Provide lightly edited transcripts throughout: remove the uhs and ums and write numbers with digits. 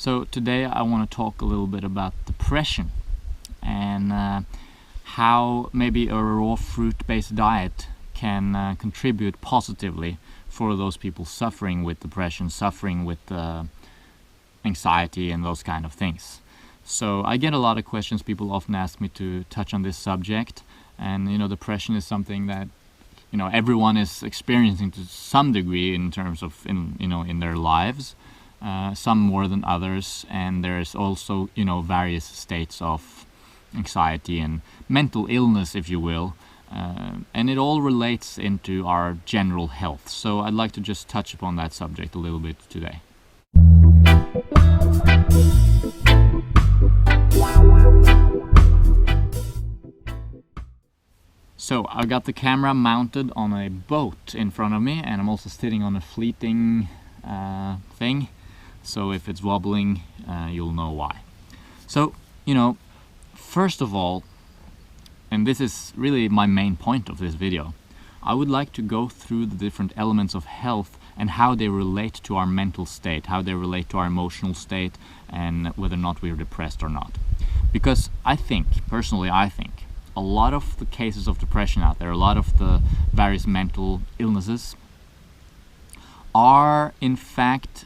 So today I want to talk a little bit about depression and how maybe a raw fruit-based diet can contribute positively for those people suffering with depression, suffering with anxiety and those kind of things. So I get a lot of questions. People often ask me to touch on this subject, and depression is something that everyone is experiencing to some degree in terms of in their lives. Some more than others, and there's also various states of anxiety and mental illness, if you will, and it all relates into our general health. So I'd like to just touch upon that subject a little bit today. So I've got the camera mounted on a boat in front of me, and I'm also sitting on a fleeting thing. So if it's wobbling, you'll know why. So, first of all, and this is really my main point of this video, I would like to go through the different elements of health and how they relate to our mental state, how they relate to our emotional state, and whether or not we're depressed or not. Because I think a lot of the cases of depression out there, a lot of the various mental illnesses are in fact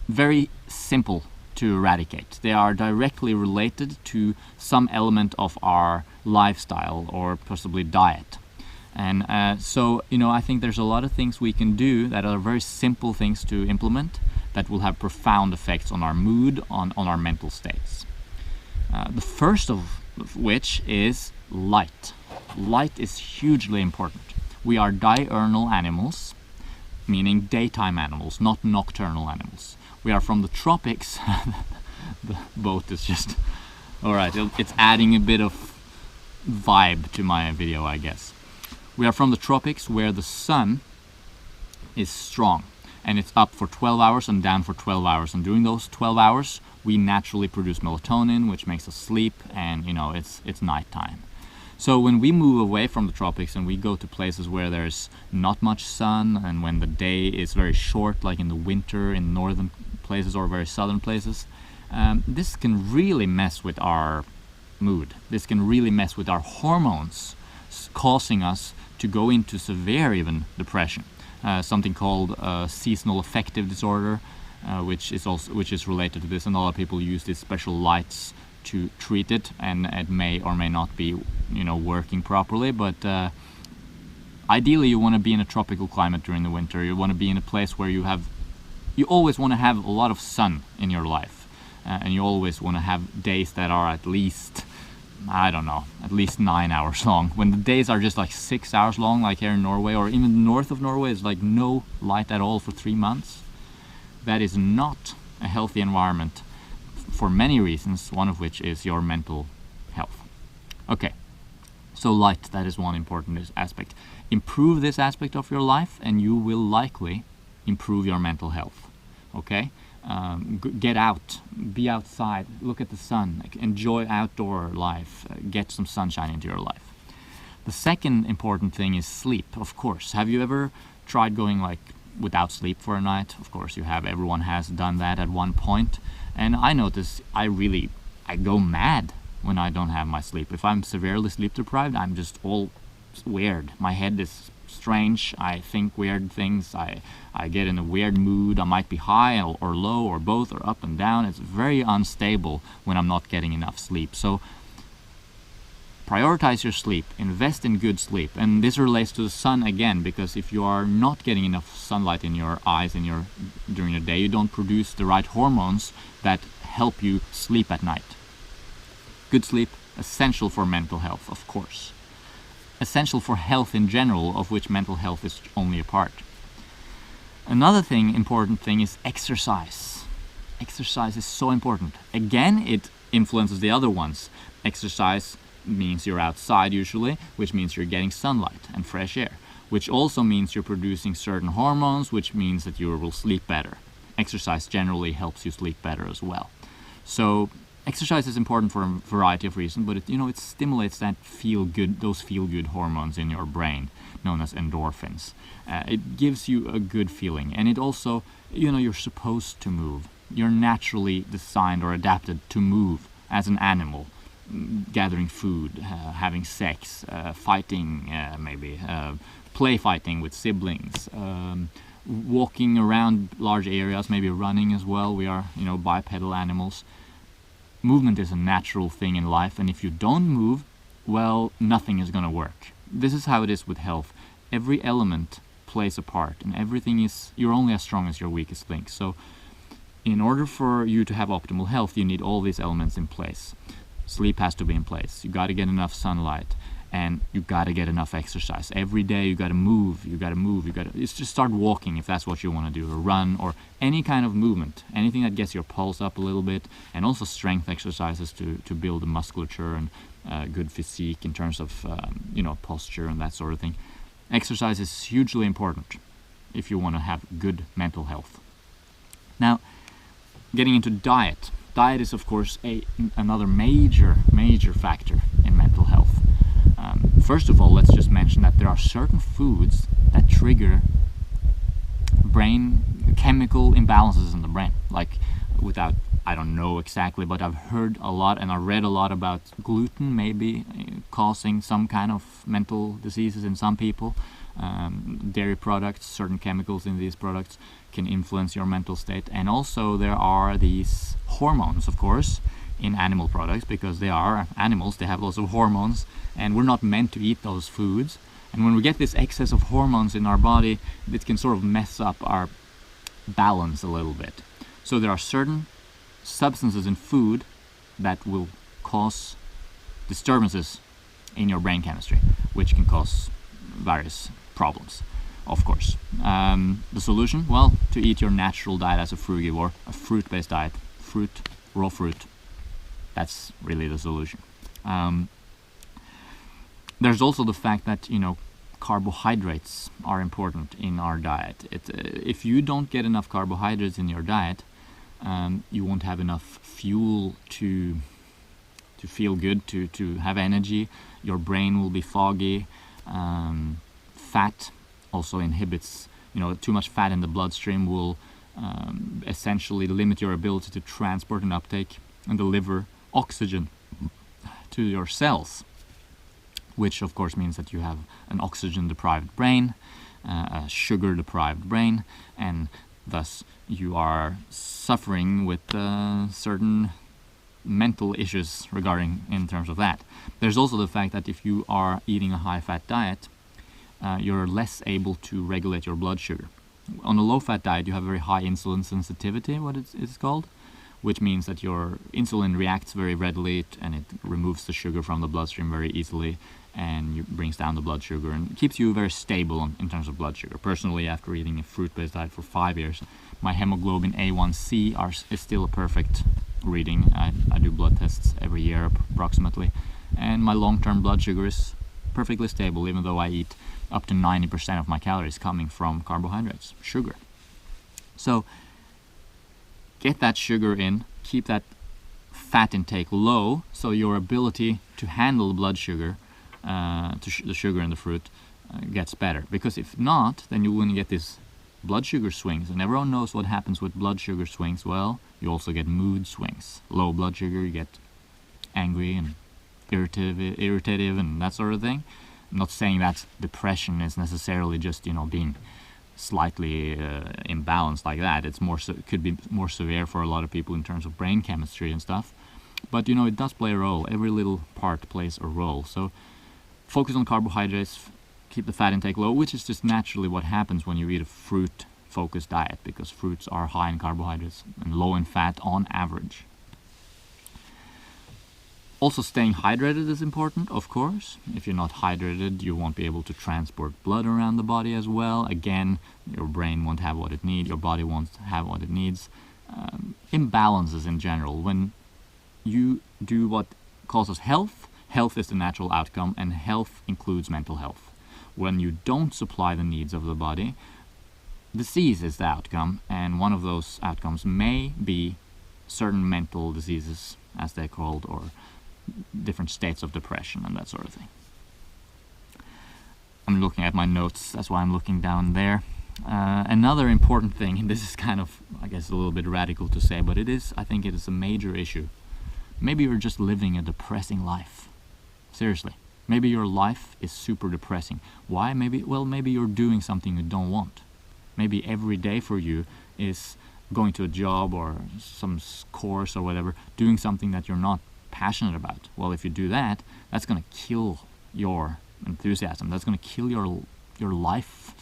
very simple to eradicate. They are directly related to some element of our lifestyle or possibly diet. And so I think there's a lot of things we can do that are very simple things to implement that will have profound effects on our mood, on our mental states. The first of which is light. Light is hugely important. We are diurnal animals, meaning daytime animals, not nocturnal animals. We are from the tropics. The boat is just... Alright, it's adding a bit of vibe to my video, I guess. We are from the tropics where the sun is strong. And it's up for 12 hours and down for 12 hours. And during those 12 hours, we naturally produce melatonin, which makes us sleep, and it's nighttime. So when we move away from the tropics and we go to places where there's not much sun, and when the day is very short, like in the winter in northern places or very southern places, this can really mess with our mood. This can really mess with our hormones, causing us to go into severe even depression. Something called seasonal affective disorder, which is related to this, and a lot of people use these special lights to treat it, and it may or may not be working properly, but ideally you want to be in a tropical climate during the winter. You want to be in a place where you always want to have a lot of sun in your life, and you always want to have days that are at least 9 hours long. When the days are just like 6 hours long, like here in Norway, or even north of Norway is like no light at all for 3 months, that is not a healthy environment for many reasons, one of which is your mental health. Okay, so light, that is one important aspect. Improve this aspect of your life and you will likely improve your mental health. Okay? Get out, be outside, look at the sun, enjoy outdoor life, get some sunshine into your life. The second important thing is sleep, of course. Have you ever tried going without sleep for a night? Of course you have. Everyone has done that at one point. And I notice I go mad when I don't have my sleep. If I'm severely sleep deprived, I'm just all weird. My head is strange. I think weird things. I get in a weird mood. I might be high or low or both or up and down. It's very unstable when I'm not getting enough sleep. So prioritize your sleep. Invest in good sleep. And this relates to the sun again, because if you are not getting enough sunlight in your eyes during the day, you don't produce the right hormones that help you sleep at night. Good sleep, essential for mental health, of course. Essential for health in general, of which mental health is only a part. Another important thing is exercise. Exercise is so important. Again, it influences the other ones. Exercise means you're outside usually, which means you're getting sunlight and fresh air, which also means you're producing certain hormones, which means that you will sleep better. Exercise generally helps you sleep better as well. So exercise is important for a variety of reasons, but it stimulates those feel-good hormones in your brain, known as endorphins. It gives you a good feeling, and it also, you're supposed to move. You're naturally designed or adapted to move as an animal, gathering food, having sex, fighting, maybe play fighting with siblings, walking around large areas, maybe running as well. We are, bipedal animals. Movement is a natural thing in life, and if you don't move, well, nothing is going to work. This is how it is with health. Every element plays a part, and you're only as strong as your weakest link. So in order for you to have optimal health, you need all these elements in place. Sleep has to be in place. You got to get enough sunlight, and you got to get enough exercise. Every day you got to move. Just start walking if that's what you want to do, or run, or any kind of movement, anything that gets your pulse up a little bit, and also strength exercises to build the musculature and good physique in terms of posture and that sort of thing. Exercise is hugely important if you want to have good mental health. Now, getting into diet. Diet is, of course, another major factor in mental health. First of all, let's just mention that there are certain foods that trigger brain chemical imbalances in the brain. I don't know exactly, but I've heard a lot and I read a lot about gluten maybe causing some kind of mental diseases in some people. Dairy products, certain chemicals in these products can influence your mental state. And also there are these hormones, of course, in animal products, because they are animals, they have lots of hormones, and we're not meant to eat those foods. And when we get this excess of hormones in our body, it can sort of mess up our balance a little bit. So there are certain substances in food that will cause disturbances in your brain chemistry, which can cause various problems, of course. The solution? Well, to eat your natural diet as a frugivore, a fruit-based diet, raw fruit. That's really the solution. There's also the fact that, carbohydrates are important in our diet. If you don't get enough carbohydrates in your diet, you won't have enough fuel to feel good, to have energy. Your brain will be foggy. Fat also inhibits, too much fat in the bloodstream will essentially limit your ability to transport and uptake and deliver oxygen to your cells, which of course means that you have an oxygen-deprived brain, a sugar-deprived brain, and thus you are suffering with certain mental issues in terms of that. There's also the fact that if you are eating a high-fat diet, you're less able to regulate your blood sugar. On a low-fat diet, you have very high insulin sensitivity, what it's called, which means that your insulin reacts very readily and it removes the sugar from the bloodstream very easily, and brings down the blood sugar and keeps you very stable in terms of blood sugar. Personally, after eating a fruit-based diet for 5 years, my hemoglobin A1C is still a perfect reading. I do blood tests every year approximately, and my long-term blood sugar is perfectly stable, even though I eat up to 90% of my calories coming from carbohydrates, sugar. So get that sugar in, keep that fat intake low, so your ability to handle the blood sugar, the sugar in the fruit, gets better. Because if not, then you're going to get these blood sugar swings, and everyone knows what happens with blood sugar swings. Well, you also get mood swings. Low blood sugar, you get angry and irritative and that sort of thing. I'm not saying that depression is necessarily just being slightly imbalanced like that. It's could be more severe for a lot of people in terms of brain chemistry and stuff. But it does play a role. Every little part plays a role. So focus on carbohydrates, keep the fat intake low, which is just naturally what happens when you eat a fruit-focused diet, because fruits are high in carbohydrates and low in fat on average. Also, staying hydrated is important, of course. If you're not hydrated, you won't be able to transport blood around the body as well. Again, your brain won't have what it needs, your body won't have what it needs. Imbalances in general. When you do what causes health, health is the natural outcome, and health includes mental health. When you don't supply the needs of the body, disease is the outcome, and one of those outcomes may be certain mental diseases, as they're called, or different states of depression and that sort of thing. I'm looking at my notes, that's why I'm looking down there. Another important thing, and this is kind of, I guess, a little bit radical to say, but I think it is a major issue. Maybe you're just living a depressing life. Seriously. Maybe your life is super depressing. Why? Maybe you're doing something you don't want. Maybe every day for you is going to a job or some course or whatever, doing something that you're not passionate about. Well, if you do that, that's going to kill your enthusiasm. That's going to kill your life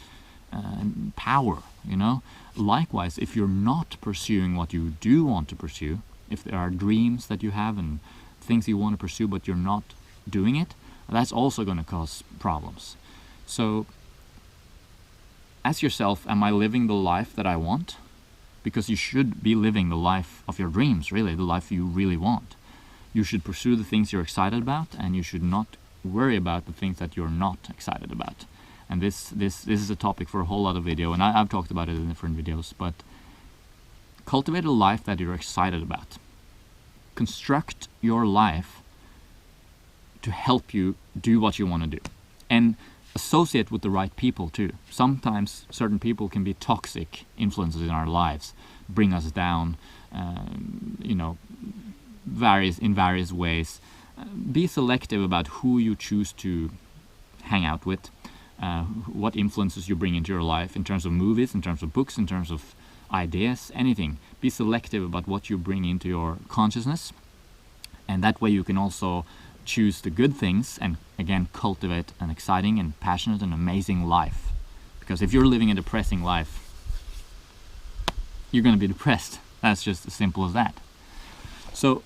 power, you know. Likewise, if you're not pursuing what you do want to pursue, if there are dreams that you have and things you want to pursue but you're not doing it, that's also going to cause problems. So ask yourself, am I living the life that I want? Because you should be living the life of your dreams, really, the life you really want. You should pursue the things you're excited about, and you should not worry about the things that you're not excited about. And this is a topic for a whole other video, and I've talked about it in different videos, but cultivate a life that you're excited about. Construct your life to help you do what you want to do. And associate with the right people too. Sometimes certain people can be toxic influences in our lives, bring us down, in various ways. Be selective about who you choose to hang out with, what influences you bring into your life in terms of movies, in terms of books, in terms of ideas, anything. Be selective about what you bring into your consciousness, and that way you can also choose the good things and again cultivate an exciting and passionate and amazing life. Because if you're living a depressing life, you're going to be depressed. That's just as simple as that. So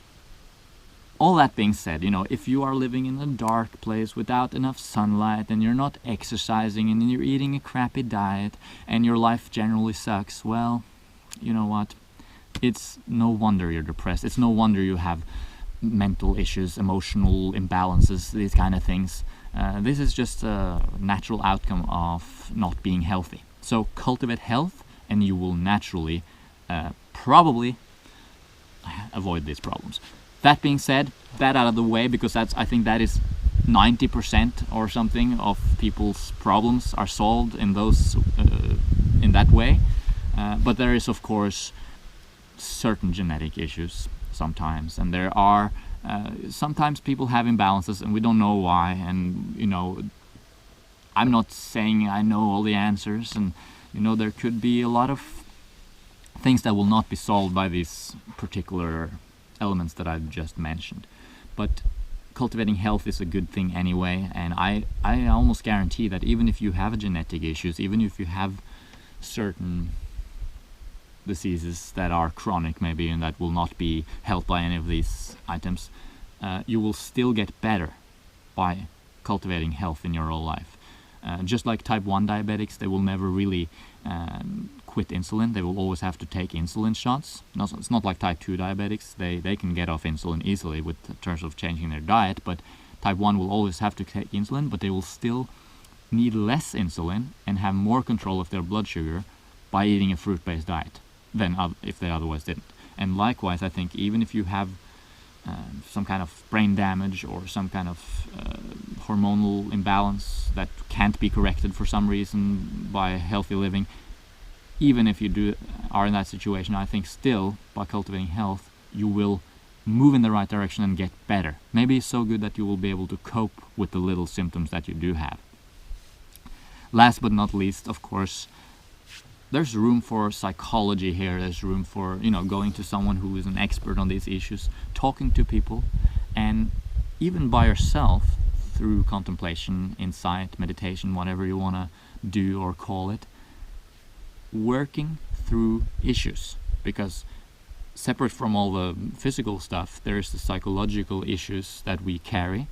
all that being said, if you are living in a dark place without enough sunlight and you're not exercising and you're eating a crappy diet and your life generally sucks, well, you know what? It's no wonder you're depressed. It's no wonder you have mental issues, emotional imbalances, these kind of things. This is just a natural outcome of not being healthy. So cultivate health and you will naturally probably avoid these problems. That being said, that out of the way, because I think that is 90% or something of people's problems are solved in that way. But there is, of course, certain genetic issues sometimes, and there are sometimes people have imbalances and we don't know why, and I'm not saying I know all the answers, and there could be a lot of things that will not be solved by these particular elements that I've just mentioned. But cultivating health is a good thing anyway, and I almost guarantee that even if you have genetic issues, even if you have certain diseases that are chronic maybe and that will not be helped by any of these items, you will still get better by cultivating health in your whole life. Just like type 1 diabetics, they will never really quit insulin. They will always have to take insulin shots. It's not like type 2 diabetics. They can get off insulin easily in terms of changing their diet, but type 1 will always have to take insulin, but they will still need less insulin and have more control of their blood sugar by eating a fruit-based diet than if they otherwise didn't. And likewise, I think even if you have some kind of brain damage or some kind of hormonal imbalance that can't be corrected for some reason by healthy living, even if you are in that situation, I think still by cultivating health you will move in the right direction and get better. Maybe so good that you will be able to cope with the little symptoms that you do have. Last but not least, of course, there's room for psychology here. There's room for going to someone who is an expert on these issues, talking to people, and even by yourself through contemplation, insight, meditation, whatever you want to do or call it, working through issues. Because separate from all the physical stuff, there's the psychological issues that we carry,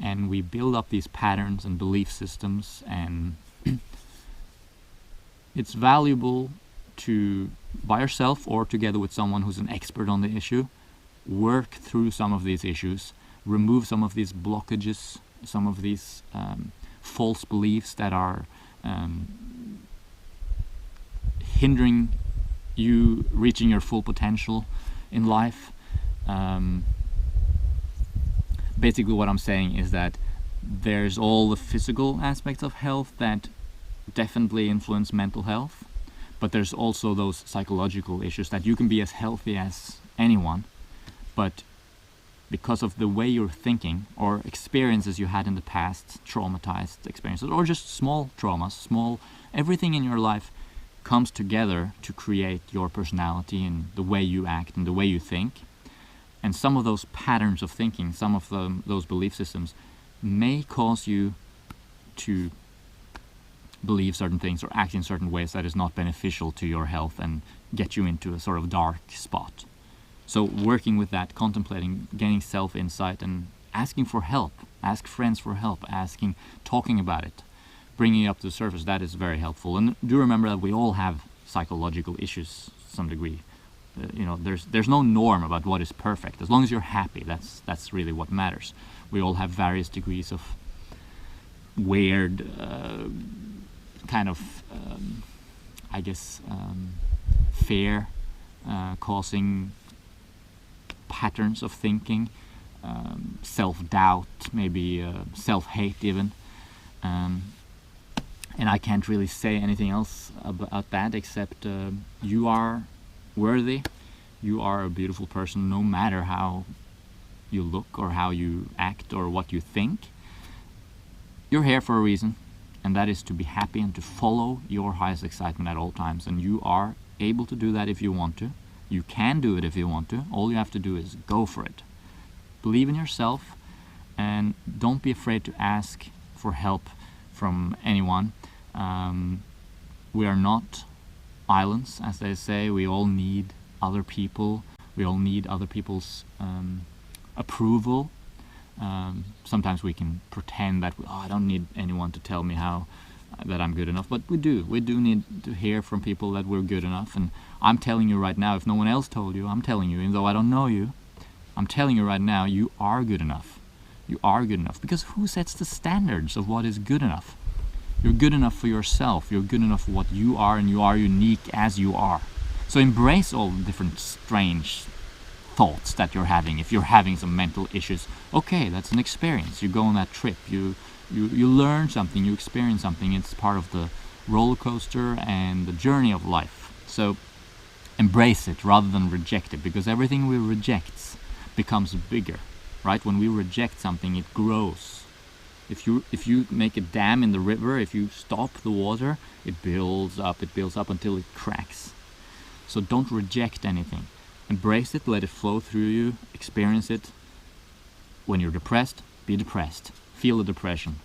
and we build up these patterns and belief systems, and it's valuable to, by yourself or together with someone who's an expert on the issue, work through some of these issues, remove some of these blockages, some of these false beliefs that are hindering you reaching your full potential in life. Basically what I'm saying is that there's all the physical aspects of health that definitely influence mental health, but there's also those psychological issues that you can be as healthy as anyone, but because of the way you're thinking or experiences you had in the past, traumatized experiences, or just small traumas, everything in your life comes together to create your personality and the way you act and the way you think. And some of those patterns of thinking, some of those belief systems may cause you to believe certain things or act in certain ways that is not beneficial to your health and get you into a sort of dark spot. So working with that, contemplating, gaining self-insight and asking for help, ask friends for help, talking about it, bringing it up to the surface, that is very helpful. And do remember that we all have psychological issues to some degree. There's no norm about what is perfect. As long as you're happy, that's really what matters. We all have various degrees of weird fear causing patterns of thinking, self-doubt, maybe self-hate even. And I can't really say anything else about that except you are worthy. You are a beautiful person no matter how you look or how you act or what you think. You're here for a reason, and that is to be happy and to follow your highest excitement at all times. And you are able to do that if you want to. You can do it if you want to. All you have to do is go for it. Believe in yourself and don't be afraid to ask for help from anyone. We are not islands, as they say. We all need other people. We all need other people's approval. Sometimes we can pretend that I don't need anyone to tell me that I'm good enough, but we do need to hear from people that we're good enough. And I'm telling you right now, if no one else told you, I'm telling you, even though I don't know you, I'm telling you right now, you are good enough. You are good enough, because who sets the standards of what is good enough? You're good enough for yourself. You're good enough for what you are, and you are unique as you are. So embrace all the different strange thoughts that you're having. If you're having some mental issues, okay, that's an experience. You go on that trip, you learn something, you experience something. It's part of the roller coaster and the journey of life. So embrace it rather than reject it, because everything we reject becomes bigger, right? When we reject something, it grows. If you make a dam in the river, if you stop the water, it builds up until it cracks. So don't reject anything. Embrace it, let it flow through you, experience it. When you're depressed, be depressed. Feel the depression.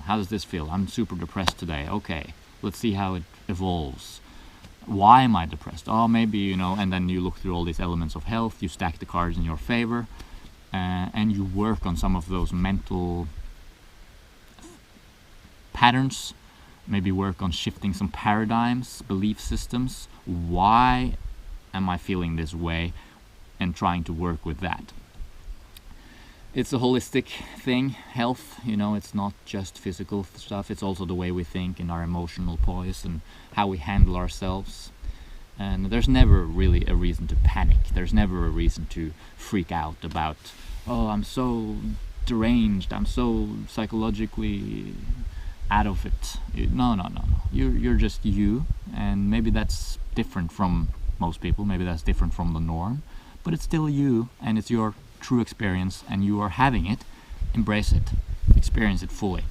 How does this feel? I'm super depressed today. Okay, let's see how it evolves. Why am I depressed? Oh, maybe, and then you look through all these elements of health, you stack the cards in your favor, and you work on some of those mental patterns, maybe work on shifting some paradigms, belief systems. Why am I feeling this way? And trying to work with that. It's a holistic thing, health, it's not just physical stuff, it's also the way we think and our emotional poise and how we handle ourselves. And there's never really a reason to panic. There's never a reason to freak out about, oh, I'm so deranged, I'm so psychologically out of it. No. You're just you, and maybe that's different from most people, maybe that's different from the norm, but it's still you, and it's your true experience, and you are having it. Embrace it, experience it fully,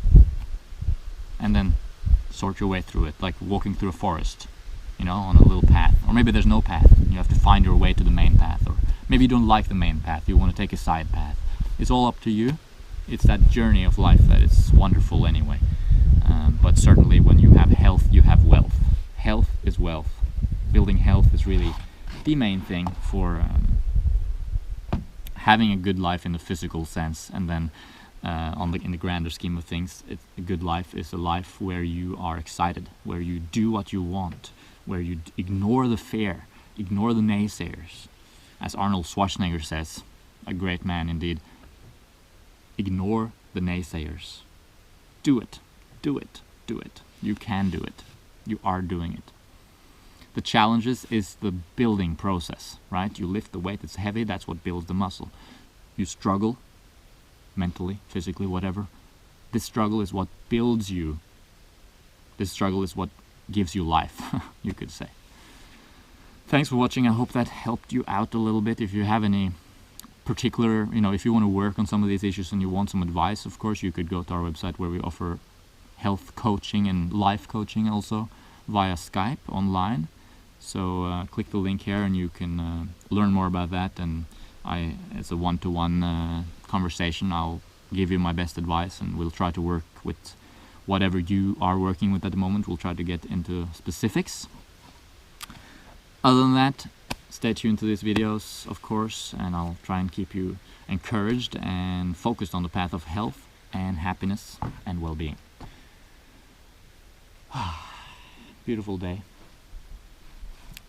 and then sort your way through it, like walking through a forest, on a little path. Or maybe there's no path, you have to find your way to the main path, or maybe you don't like the main path, you want to take a side path. It's all up to you. It's that journey of life that is wonderful anyway. But certainly when you have health, you have wealth. Health is wealth. Building health is really the main thing for having a good life in the physical sense. And then in the grander scheme of things, a good life is a life where you are excited, where you do what you want, where you ignore the fear, ignore the naysayers. As Arnold Schwarzenegger says, a great man indeed, ignore the naysayers. Do it. Do it. Do it. You can do it. You are doing it. The challenges is the building process, right? You lift the weight, it's heavy, that's what builds the muscle. You struggle, mentally, physically, whatever. This struggle is what builds you This struggle is what gives you life, you could say. Thanks for watching. I hope that helped you out a little bit. If you have any particular, if you want to work on some of these issues and you want some advice, of course, you could go to our website where we offer health coaching and life coaching also via Skype online. So click the link here and you can learn more about that. And it's a one-to-one conversation. I'll give you my best advice and we'll try to work with whatever you are working with at the moment. We'll try to get into specifics. Other than that, stay tuned to these videos, of course, and I'll try and keep you encouraged and focused on the path of health and happiness and well-being. Beautiful day.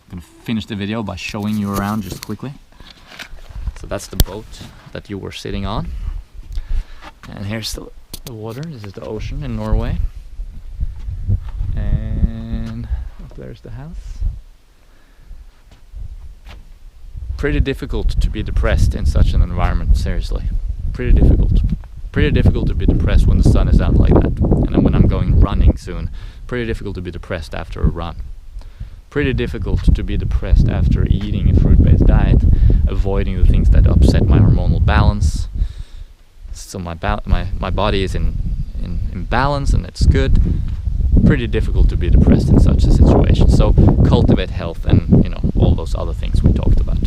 I'm gonna finish the video by showing you around just quickly. So that's the boat that you were sitting on. And here's the water. This is the ocean in Norway. And up there's the house. Pretty difficult to be depressed in such an environment, seriously. Pretty difficult. Pretty difficult to be depressed when the sun is out like that. And then when I'm going running soon, pretty difficult to be depressed after a run. Pretty difficult to be depressed after eating a fruit-based diet, avoiding the things that upset my hormonal balance. So my body is in balance and it's good. Pretty difficult to be depressed in such a situation. So cultivate health and all those other things we talked about.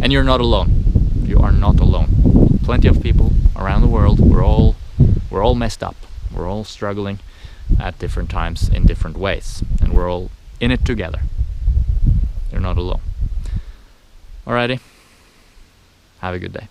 And you're not alone. You are not alone. Plenty of people around the world. We're all messed up. We're all struggling at different times in different ways, and we're all in it together. You're not alone. Alrighty. Have a good day.